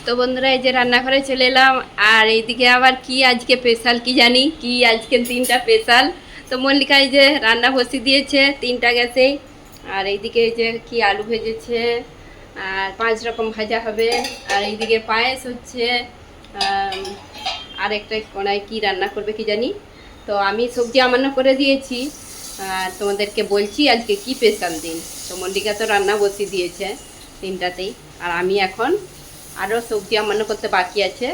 তো বন্ধুরা এই যে রান্নাঘরে চলে এলাম। আর এইদিকে আবার কি আজকে স্পেশাল কি জানি কি আজকের দিনটা স্পেশাল। তো মল্লিকা এই যে রান্না বসিয়ে দিয়েছে 3টা গ্যাসেই। আর এইদিকে এই যে কি আলু ভেজেছে আর 5 রকম ভাজা হবে। আর এইদিকে পায়েস হচ্ছে। আর একটা কোনায় কি রান্না করবে কি জানি। তো আমি সবজি আমান্য করে দিয়েছি। আর তোমাদেরকে বলছি আজকে কি স্পেশাল দিন। তো মল্লিকা তো রান্না বসিয়ে দিয়েছে 3টাতেই। আর আমি এখন আরও সবজি আমান্য করতে বাকি আছে,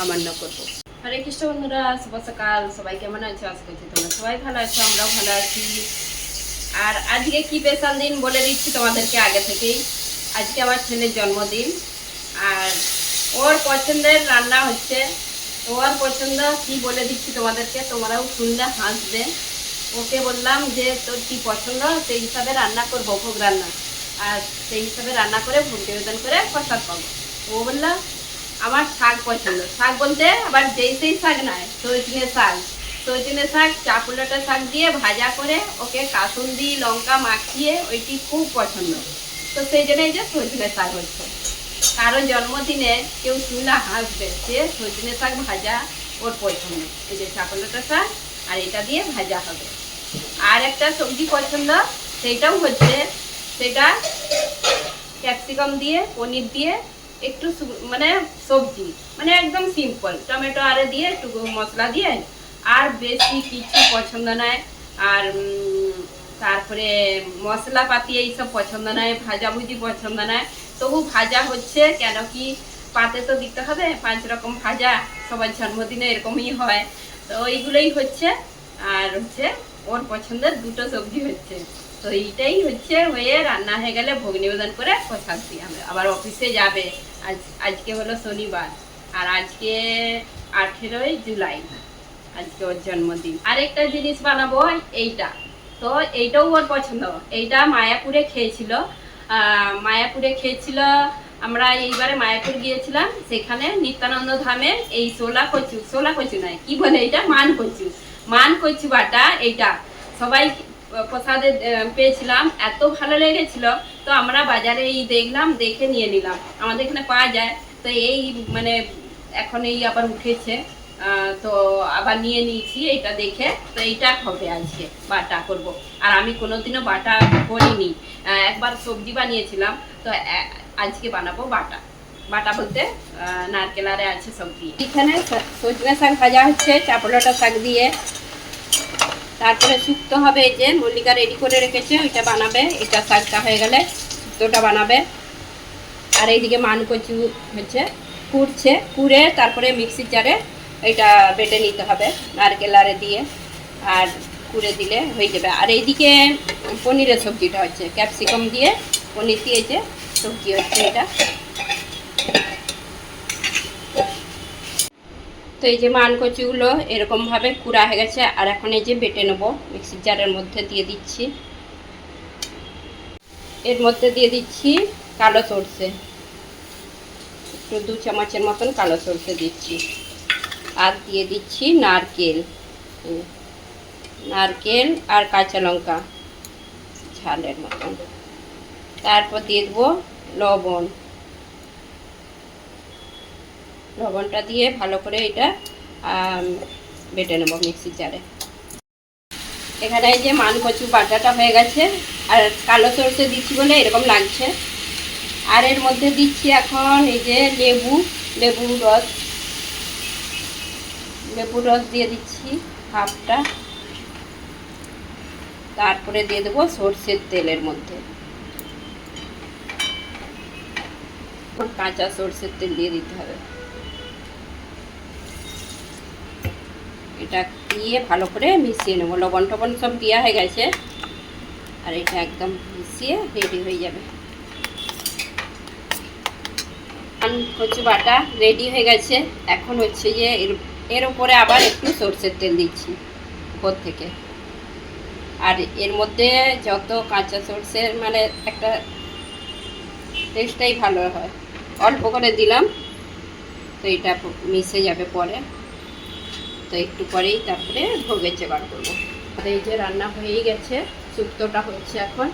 আমান্য করব। হরে কৃষ্ণ বন্ধুরা, শুভ সকাল। সবাই কেমন আছো? আশা করছি তোমরা সবাই ভালো আছো, আমরাও ভালো আছি। আর আজকে কি স্পেশাল দিন বলে দিচ্ছি তোমাদেরকে আগে থেকেই। আজকে আমার ছেলের জন্মদিন। আর ওর পছন্দের রান্না হচ্ছে। ওর পছন্দ কি বলে দিচ্ছি তোমাদেরকে, তোমরাও শুনলে হাসবে। ওকে বললাম যে তোর কি পছন্দ সেই হিসাবে রান্না করবো, ভোগ রান্না। আর সেই হিসাবে রান্না করে ভোগ নিবেদন করে প্রসাদ পাবো। ও বললো আমার শাক পছন্দ। শাক বলতে আবার যেই সেই শাক নয়, সজনে শাক। সজনে শাক চাপুলাটা শাক দিয়ে ভাজা করে ওকে কাসুন্দি লঙ্কা মাখিয়ে ওইটি খুব পছন্দ। তো সেই জন্য এই যে সজনে শাক হচ্ছে। কারো জন্মদিনে কেউ শুনলে হাসবে, সে সজনে শাক ভাজা ওর পছন্দ। এই যে চাপুলাটা শাক আর এটা দিয়ে ভাজা হবে। আর একটা সবজি পছন্দ, সেইটাও হচ্ছে সেটা ক্যাপসিকাম দিয়ে পনির দিয়ে একটু মানে সবজি, মানে একদম সিম্পল টমেটো আরে দিয়ে একটু মশলা দিয়ে। আর বেশি কিছু পছন্দ নয়। আর তারপরে মশলাপাতি এইসব পছন্দ নয়, ভাজাভুজি পছন্দ নয়। তবু ভাজা হচ্ছে, কেন কি পাতে তো দিতে হবে 5 রকম ভাজা। সবার জন্মদিনে এরকমই হয়। তো ওইগুলোই হচ্ছে। আর হচ্ছে ওর পছন্দের 2টো সবজি হচ্ছে। তো এইটাই হচ্ছে হয়ে রান্না হয়ে গেলে ভোগ নিবেদন করে প্রসাদ দিয়ে আবার অফিসে যাবে। আজকে হলো শনিবার। আর আজকে 18ই জুলাই আজকে ওর জন্মদিন। আরেকটা জিনিস বানাবো এইটা। তো এইটাও ওর পছন্দ। এইটা মায়াপুরে খেয়েছিল। মায়াপুরে খেয়েছিল। আমরা এইবারে মায়াপুর গিয়েছিলাম, সেখানে নিত্যানন্দ ধামের এই ছোলা কচু নয়, কি বলে এটা, মান কচু বাটা। এইটা সবাই প্রসাদে পেয়েছিলাম, এত ভালো লেগেছিল। তো আমরা বাজারে এই দেখলাম, দেখে নিয়ে নিলাম। আমাদের এখানে পাওয়া যায়। তো এই মানে এখন এই আবার উঠেছে, তো আবার নিয়ে নিয়েছি এটা দেখে। তো এইটা হবে আজকে, বাটা করব। আর আমি কোনোদিনও বাটা করিনি, একবার সবজি বানিয়েছিলাম। তো আজকে বানাবো বাটা। বাটা বলতে নারকেল আরে আছে সবজি। এখানে সজনে শাক ভাজা হচ্ছে চাপলাটা শাক দিয়ে। তারপরে শুক্তো হবে, এই যে মল্লিকা রেডি করে রেখেছে, ওইটা বানাবে। এটা শাকটা হয়ে গেলে শুক্তোটা বানাবে। আর এইদিকে মান কচু হচ্ছে, কুড়ে তারপরে মিক্সির জারে এটা বেটে নিতে হবে নারকেল আরে দিয়ে। আর কুড়ে দিলে হয়ে যাবে। আর এইদিকে পনিরের সবজিটা হচ্ছে, ক্যাপসিকাম দিয়ে পনির দিয়ে যে সবজি হচ্ছে এটা। তো এই যে মান কচুগুলো এরকমভাবে কুড়া হয়ে গেছে। আর এখন এই যে বেটে নেবো, মিক্সির জারের মধ্যে দিয়ে দিচ্ছি। এর মধ্যে দিয়ে দিচ্ছি কালো সরষে, একটু 2 চামচের মতন কালো সরষে দিচ্ছি। আর দিয়ে দিচ্ছি নারকেল আর কাঁচা লঙ্কা ঝালের মতন। তারপর দিয়ে দেবো লবণটা দিয়ে ভালো করে এটা বেটে নেব মিক্সির জারে। এখানে এই যে মান কচু বাটাটা হয়ে গেছে। আর কালো সরষে দিচ্ছি বলে এরকম লাগছে। আর এর মধ্যে দিচ্ছি এখন এই যে লেবুর রস দিয়ে দিচ্ছি হাফটা। তারপরে দিয়ে দেবো সরষের তেলের মধ্যে, কাঁচা সরষের তেল দিয়ে দিতে হবে। এটা দিয়ে ভালো করে মিশিয়ে নেবো। লবণ টবণ সব দেওয়া হয়ে গেছে। আর এটা একদম মিশিয়ে রেডি হয়ে যাবে। কচু বাটা রেডি হয়ে গেছে। এখন হচ্ছে যে এর উপরে আবার একটু সরষের তেল দিচ্ছি উপর থেকে। আর এর মধ্যে যত কাঁচা সরষের মানে একটা টেস্টটাই ভালো হয়, অল্প করে দিলাম। তো এটা মিশে যাবে পরে। তো একটু পরেই তারপরে ভোগের জোগাড় করবো। আর এই যে রান্না হয়েই গেছে, শুক্তোটা হচ্ছে এখন।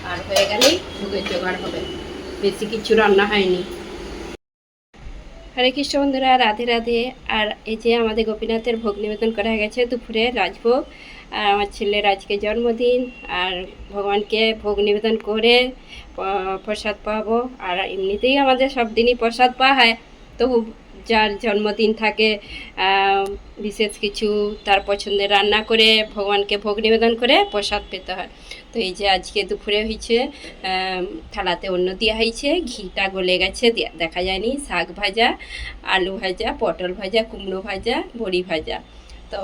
আর হয়ে গেলেই ভোগের জোগাড় হবে, বেশি কিছু রান্না হয়নি। হরে কৃষ্ণ বন্ধুরা, রাধে রাধে। আর এই যে আমাদের গোপীনাথের ভোগ নিবেদন করা গেছে দুপুরে রাজভোগ। আর আমার ছেলের আজকে জন্মদিন, আর ভগবানকে ভোগ নিবেদন করে প্রসাদ পাবো। আর এমনিতেই আমাদের সব দিনই প্রসাদ পাওয়া হয়, তবু যার জন্মদিন থাকে বিশেষ কিছু তার পছন্দের রান্না করে ভগবানকে ভোগ নিবেদন করে প্রসাদ পেতে হয়। তো এই যে আজকে দুপুরে হয়েছে থালাতে অন্ন দেওয়া হয়েছে, ঘিটা গলে গেছে, দেখা যায়নি, শাক ভাজা, আলু ভাজা, পটল ভাজা, কুমড়ো ভাজা, বড়ি ভাজা, তো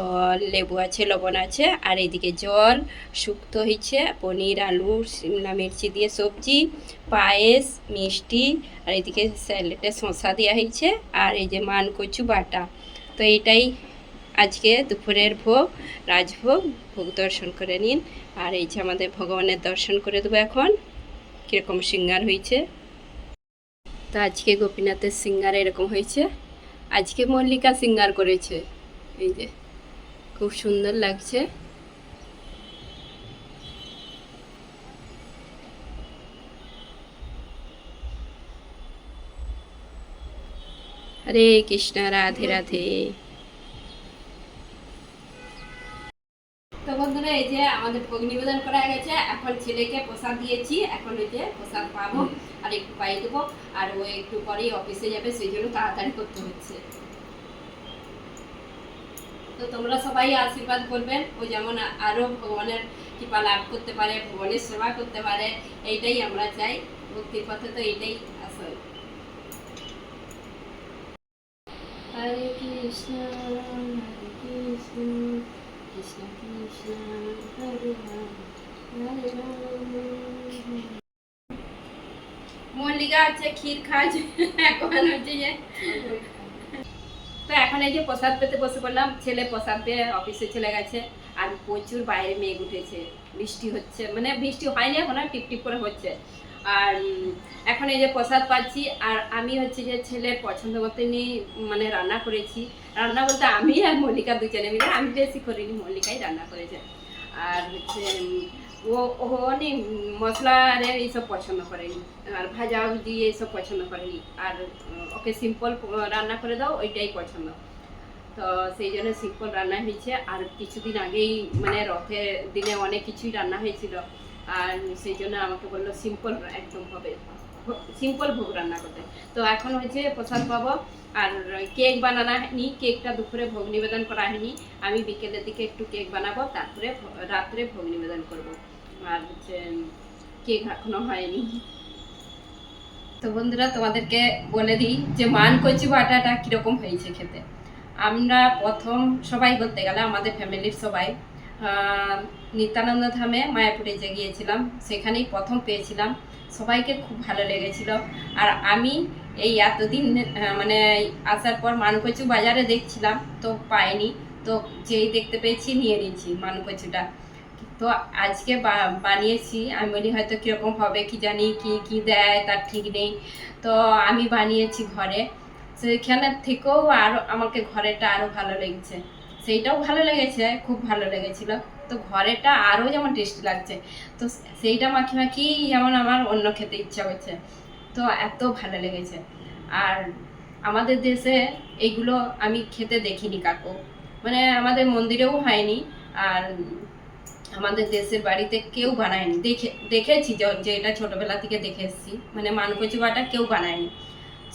লেবু আছে, লবণ আছে, আর এদিকে জল শুক্তো হয়েছে, পনির, আলু, শিমলা মির্চি দিয়ে সবজি, পায়েস, মিষ্টি, আর এদিকে স্যালেডে শসা দেওয়া হয়েছে, আর এই যে মান কচু বাটা। তো এইটাই আজকে দুপুরের ভোগ, রাজভোগ। ভোগ দর্শন করে নিন। আর এই যে আমাদের ভগবানের দর্শন করে দেবো এখন, কীরকম সিঙ্গার হয়েছে। তো আজকে গোপীনাথের সিঙ্গার এরকম হয়েছে। আজকে মল্লিকা সিঙ্গার করেছে, এই যে খুব সুন্দর লাগছে। হরে কৃষ্ণ, রাধে রাধে। তো বন্ধুরা, এই যে আমাদের ভোগ নিবেদন করা গেছে, এখন ছেলেকে প্রসাদ দিয়েছি, এখন ওই যে প্রসাদ পাবো আর একটু পাই দেবো। আর ও একটু পরেই অফিসে যাবে, সেই জন্য তাড়াতাড়ি করতে হচ্ছে। তো তোমরা সবাই আশীর্বাদ করবেন, ও যেমন আরো ভগবানের কৃপা লাভ করতে পারে, ভগবানের সেবা করতে পারে, এইটাই আমরা চাই। ভক্তির পথে তো এইটাই আসল। হরে কৃষ্ণ হরে কৃষ্ণ, কৃষ্ণ কৃষ্ণ হরে রাম, হরে রাম। মল্লিকা আছে, ক্ষীর খাচ্ছে এখন, হচ্ছে যে তো এখন এই যে প্রসাদ পেতে বসে পড়লাম। ছেলে প্রসাদ পেয়ে অফিসে চলে গেছে, আর প্রচুর বাইরে মেঘ উঠেছে, বৃষ্টি হচ্ছে, মানে বৃষ্টি হয়নি এখন, টিপ টিপ করে হচ্ছে। আর এখন এই যে প্রসাদ পাচ্ছি, আর আমি হচ্ছে যে ছেলের পছন্দ মতনই মানে রান্না করেছি। রান্না বলতে আমি আর মল্লিকা দুজনে মিলে, আমি বেশি করিনি, মল্লিকাই রান্না করেছে। আর হচ্ছে ও অনেক মশলা এইসব পছন্দ করেনি, আর ভাজা দিয়ে এইসব পছন্দ করেনি। আর ওকে সিম্পল রান্না করে দাও, ওইটাই পছন্দ। তো সেই জন্য সিম্পল রান্না হয়েছে। আর কিছুদিন আগেই মানে রথের দিনে অনেক কিছুই রান্না হয়েছিল, আর সেই জন্য আমাকে বললো সিম্পল একদম হবে, সিম্পল ভোগ রান্না করতে। তো এখন হচ্ছে প্রসাদ পাবো। আর কেক বানানো হয়নি, কেকটা দুপুরে ভোগ নিবেদন করা হয়নি। আমি বিকেলের দিকে একটু কেক বানাবো, তারপরে রাত্রে ভোগ নিবেদন করব। আর হচ্ছে কেক এখনো হয়নি। তো বন্ধুরা, তোমাদেরকে বলে দিই যে মান কচু বাটাটা কীরকম হয়েছে খেতে। আমরা প্রথম সবাই বলতে গেলে আমাদের ফ্যামিলির সবাই নিত্যানন্দ ধামে মায়াপুরে যে গিয়েছিলাম, সেখানেই প্রথম পেয়েছিলাম। সবাইকে খুব ভালো লেগেছিল। আর আমি এই এতদিন মানে আসার পর মানকচু বাজারে দেখছিলাম, তো পাইনি, তো যেই দেখতে পেয়েছি নিয়ে নিয়েছি মানকচুটা। তো আজকে বানিয়েছি। আমি বলি হয়তো কীরকম হবে কি জানি, কি কি দেয় তার ঠিক নেই। তো আমি বানিয়েছি ঘরে, সেখানের থেকেও আরও আমাকে ঘরেটা আরও ভালো লেগেছে। সেইটাও ভালো লেগেছে, খুব ভালো লেগেছিল। তো ঘরেটা আরও যেমন টেস্টি লাগছে, তো সেইটা মাখি মাখি যেমন আমার অন্য খেতে ইচ্ছা হচ্ছে। তো এত ভালো লেগেছে। আর আমাদের দেশে এইগুলো আমি খেতে দেখিনি কাকু, মানে আমাদের মন্দিরেও হয়নি, আর আমাদের দেশের বাড়িতে কেউ বানায়নি। দেখেছি যে এটা ছোটবেলা থেকে দেখে এসেছি, মানে মানকচু বাটা কেউ বানায়নি।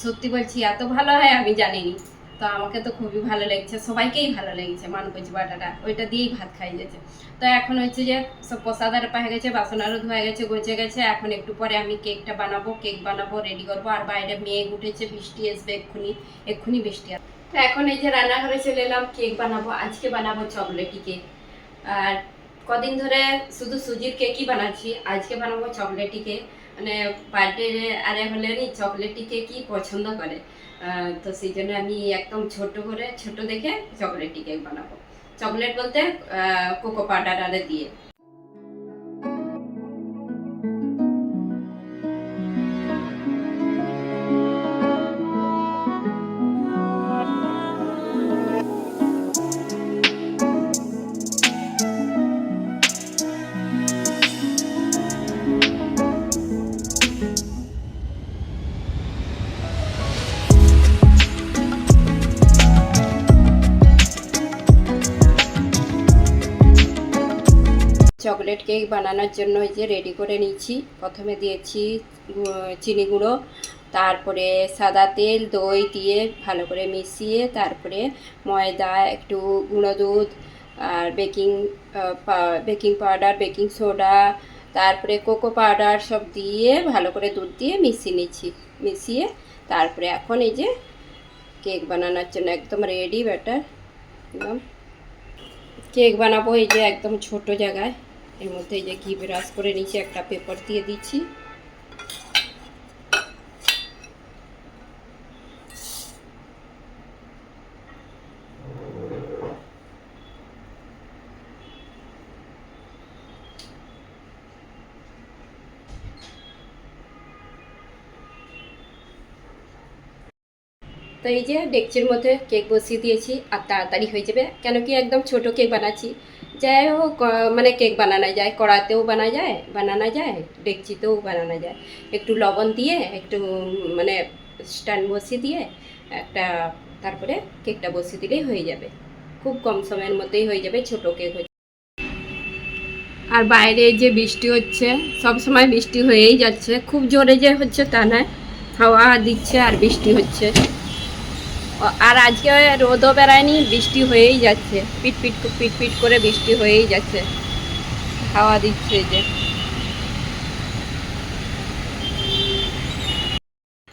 সত্যি বলছি, এত ভালো হয় আমি জানিনি। তো আমাকে তো খুবই ভালো লেগেছে, সবাইকেই ভালো লেগেছে মানকচু বাটাটা, ওইটা দিয়েই ভাত খাই গেছে। তো এখন হচ্ছে যে সব প্রসাদ আর পাওয়া গেছে, বাসন আরও ধোয়া গেছে, গছে গেছে। এখন একটু পরে আমি কেকটা বানাবো, কেক বানাবো, রেডি করবো। আর বাইরে মেঘ উঠেছে, বৃষ্টি আসবে এক্ষুনি, এক্ষুনি বৃষ্টি আসবে। তো এখন এই যে রান্নাঘরে চলে এলাম, কেক বানাবো। আজকে বানাবো চকলেটি কেক। আর কদিন ধরে শুধু সুজির কেকই বানাচ্ছি, আজকে বানাবো চকলেটি কেক। মানে বার্থডে আরে হলে চকলেটি কেকই পছন্দ করে, তো সেই জন্য আমি একদম ছোট দেখে চকলেটি কেক বানাবো। চকলেট বলতে কোকো পাউডার দিয়ে। চকলেট কেক বানানোর জন্য এই যে রেডি করে নিচ্ছি। প্রথমে দিয়েছি চিনি গুঁড়ো, তারপরে সাদা তেল, দই দিয়ে ভালো করে মিশিয়ে, তারপরে ময়দা, একটু গুঁড়ো দুধ, আর বেকিং পাউডার, বেকিং সোডা, তারপরে কোকো পাউডার সব দিয়ে ভালো করে দুধ দিয়ে মিশিয়ে নিচ্ছি। মিশিয়ে তারপরে এখন এই যে কেক বানানোর জন্য একদম রেডি ব্যাটার। একদম কেক বানাবো এই যে একদম ছোট জায়গায়। এর মধ্যে এই যে ঘি ব্রাশ করে নিচ্ছি, একটা পেপার দিয়ে দিচ্ছি। তো এই যে ডেকচির মধ্যে কেক বসিয়ে দিয়েছি, আর তাড়াতাড়ি হয়ে যাবে, কেন কি একদম ছোট কেক বানাচ্ছি। যাই হোক, মানে কেক বানানো যায়, কড়াতেও বানানো যায়, ডেকচিতেও বানানো যায়। একটু লবণ দিয়ে, একটু মানে স্ট্যান্ড বসিয়ে দিয়ে একটা, তারপরে কেকটা বসিয়ে দিলেই হয়ে যাবে। খুব কম সময়ের মধ্যেই হয়ে যাবে, ছোট কেক হয়ে। আর বাইরে যে বৃষ্টি হচ্ছে, সব সময় বৃষ্টি হয়েই যাচ্ছে, খুব জোরে যে হচ্ছে তা নয়, হাওয়া দিচ্ছে আর বৃষ্টি হচ্ছে। আর আজকে রোদও বেড়ায়নি, বৃষ্টি হয়েই যাচ্ছে, পিট করে বৃষ্টি হয়েই যাচ্ছে, হাওয়া দিচ্ছে যে।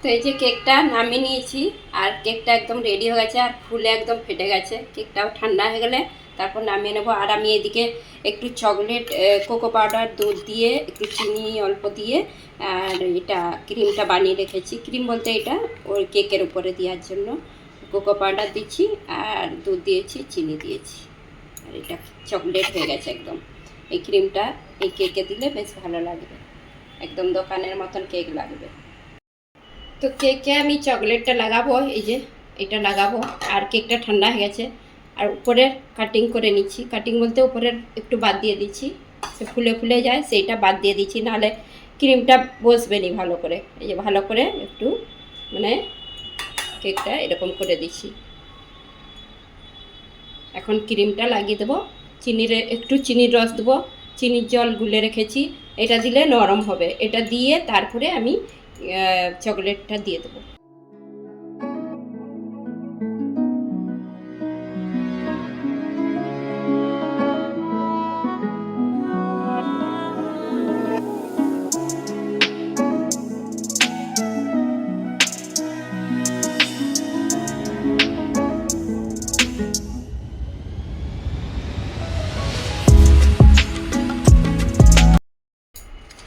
তো এই যে কেকটা নামিয়ে নিয়েছি, আর কেকটা একদম রেডি হয়ে গেছে, আর ফুলে একদম ফেটে গেছে। কেকটাও ঠান্ডা হয়ে গেলে তারপর নামিয়ে নেবো। আর আমি এদিকে একটু চকলেট, কোকো পাউডার, দুধ দিয়ে, একটু চিনি অল্প দিয়ে, আর এটা ক্রিমটা বানিয়ে রেখেছি। ক্রিম বলতে এটা ওই কেকের উপরে দেওয়ার জন্য কোকো পাউডার দিচ্ছি, আর দুধ দিয়েছি, চিনি দিয়েছি, আর এটা চকলেট হয়ে গেছে একদম। এই ক্রিমটা এই কেকে দিলে বেশ ভালো লাগবে, একদম দোকানের মতন কেক লাগবে। তো কেকে আমি চকলেটটা লাগাবো, এই যে এটা লাগাবো। আর কেকটা ঠান্ডা হয়ে গেছে, আর উপরের কাটিং করে নিচ্ছি। কাটিং বলতে উপরের একটু বাদ দিয়ে দিচ্ছি, সে ফুলে ফুলে যায়, সেইটা বাদ দিয়ে দিচ্ছি, নাহলে ক্রিমটা বসবে নি ভালো করে। এই যে ভালো করে একটু মানে কেকটা এরকম করে দিচ্ছি। এখন ক্রিমটা লাগিয়ে দেবো, একটু চিনির রস দেবো, চিনির জল গুলে রেখেছি, এটা দিলে নরম হবে। এটা দিয়ে তারপরে আমি চকলেটটা দিয়ে দেবো।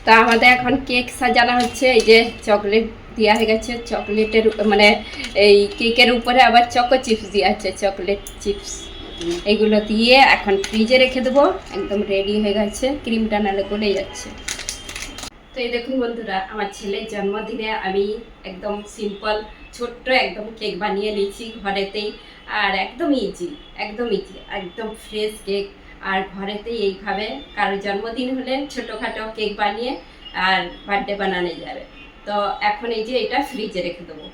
তা আমাদের এখন কেক সাজানো হচ্ছে। এই যে চকলেট দেওয়া হয়ে গেছে, চকলেটের মানে এই কেকের উপরে আবার চকো চিপস দেওয়া আছে, চকলেট চিপস। এগুলো দিয়ে এখন ফ্রিজে রেখে দেবো, একদম রেডি হয়ে গেছে। ক্রিমটা নালে গলে যাচ্ছে। তো এই দেখুন বন্ধুরা, আমার ছেলের জন্মদিনে আমি একদম সিম্পল ছোট্ট একদম কেক বানিয়ে নিয়েছি ঘরেতেই, আর একদম ইজি, একদম ফ্রেশ কেক। আর ঘরেতেই এইভাবে কারো জন্মদিন হলে ছোটোখাটো কেক বানিয়ে আর বার্থডে বানানো যাবে। তো এখন এই যে এটা ফ্রিজে রেখে দেবো।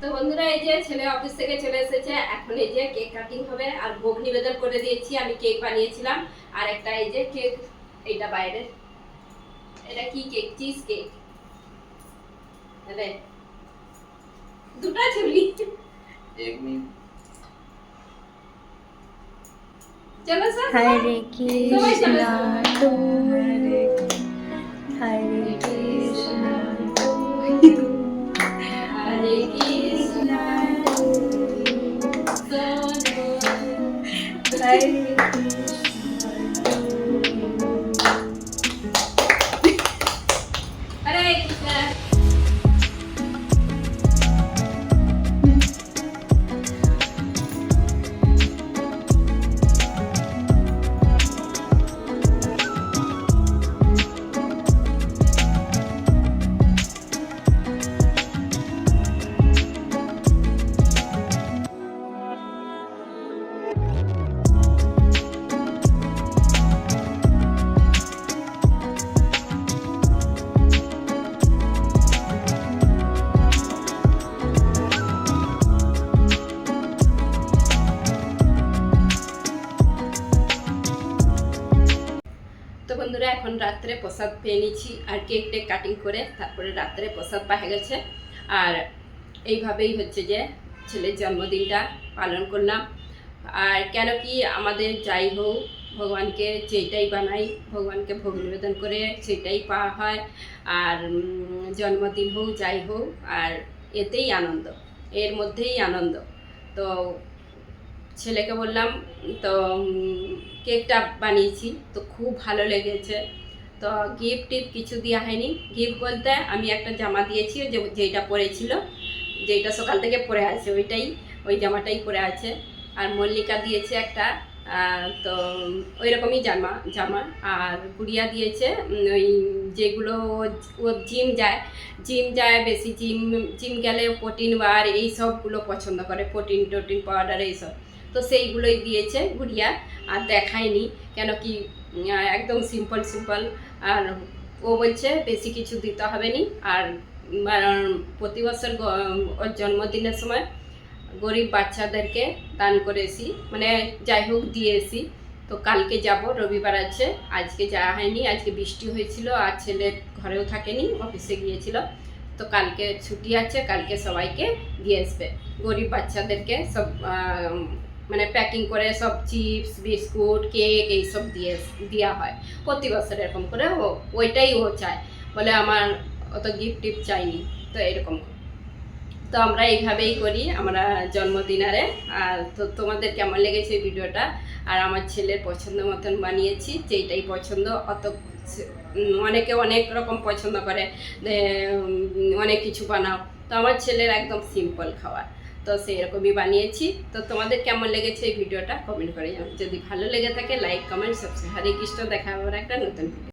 তো বন্ধুরা, এই যে ছেলে অফিস থেকে চলে এসেছে, এখন এই যে কেক কাটিং হবে, আর ভোগ নিবেদন করে দিয়েছি। আমি কেক বানিয়েছিলাম, আর একটা এই যে কেক, এইটা বাইরে, এটা কি কেক? Cheese cake. দুটা ঝুলি। চলো স্যার, হরে কৃষ্ণ হরে কৃষ্ণ হরে কৃষ্ণ হরে কৃষ্ণ। এখন রাত্রে প্রসাদ পেয়ে নিচ্ছি আর কেক টেক কাটিং করে তারপরে রাত্রে প্রসাদ পাওয়া গেছে। আর এইভাবেই হচ্ছে যে ছেলের জন্মদিনটা পালন করলাম। আর কেন কি আমাদের যাই হোক ভগবানকে যেটাই বানাই ভগবানকে ভোগ নিবেদন করে সেটাই পাওয়া হয়। আর জন্মদিন হোক যাই হোক আর এতেই আনন্দ, এর মধ্যেই আনন্দ। তো ছেলেকে বললাম, তো কেকটা বানিয়েছি তো খুব ভালো লেগেছে। তো গিফট টিফট কিছু দেওয়া হয়নি। গিফট বলতে আমি একটা জামা দিয়েছি যেটা পরেছিল, যেটা সকাল থেকে পরে আছে ওই জামাটাই পরে আছে। আর মল্লিকা দিয়েছে একটা তো ওই রকমই জামা। আর গুড়িয়া দিয়েছে ওই যেগুলো ও জিম যায় বেশি, জিম গেলে প্রোটিন বার এই সবগুলো পছন্দ করে, প্রোটিন পাউডার এইসব, তো সেইগুলোই দিয়েছে গুড়িয়া। আর দেখায়নি কেন কি একদম সিম্পল। আর ও বলছে বেশি কিছু দিতে হবে নি। আর প্রতি বছর ওর জন্মদিনের সময় গরিব বাচ্চাদেরকে দান করেছি, মানে যাই হোক দিয়েছি। তো কালকে যাব, রবিবার আছে, আজকে যাওয়া হয়নি, আজকে বৃষ্টি হয়েছিল আর ছেলে ঘরেও থাকেনি, অফিসে গিয়েছিল। তো কালকে ছুটি আছে, কালকে সবাইকে দিয়ে আসবে, গরিব বাচ্চাদেরকে সব মানে প্যাকিং করে সব চিপস বিস্কুট কেক এইসব দেওয়া হয় প্রতি বছর এরকম করে। ওইটাই ও চায়, বলে আমার অত গিফট টিফট চাইনি। তো এরকম তো আমরা এইভাবেই করি আমরা জন্মদিনারে। আর তো তোমাদের কেমন লেগেছে এই ভিডিওটা? আর আমার ছেলের পছন্দ মতন বানিয়েছি, যেইটাই পছন্দ। অনেকে অনেক রকম পছন্দ করে, অনেক কিছু বানাও, তো আমার ছেলের একদম সিম্পল খাবার, তো সেই রকমই বানিয়েছি। তো তোমাদের কেমন লেগেছে এই ভিডিওটা কমেন্ট করে জানাও। যদি ভালো লেগে থাকে লাইক কমেন্ট সাবস্ক্রাইব। হরে কৃষ্ণ, দেখা হবে একটা নতুন ভিডিও।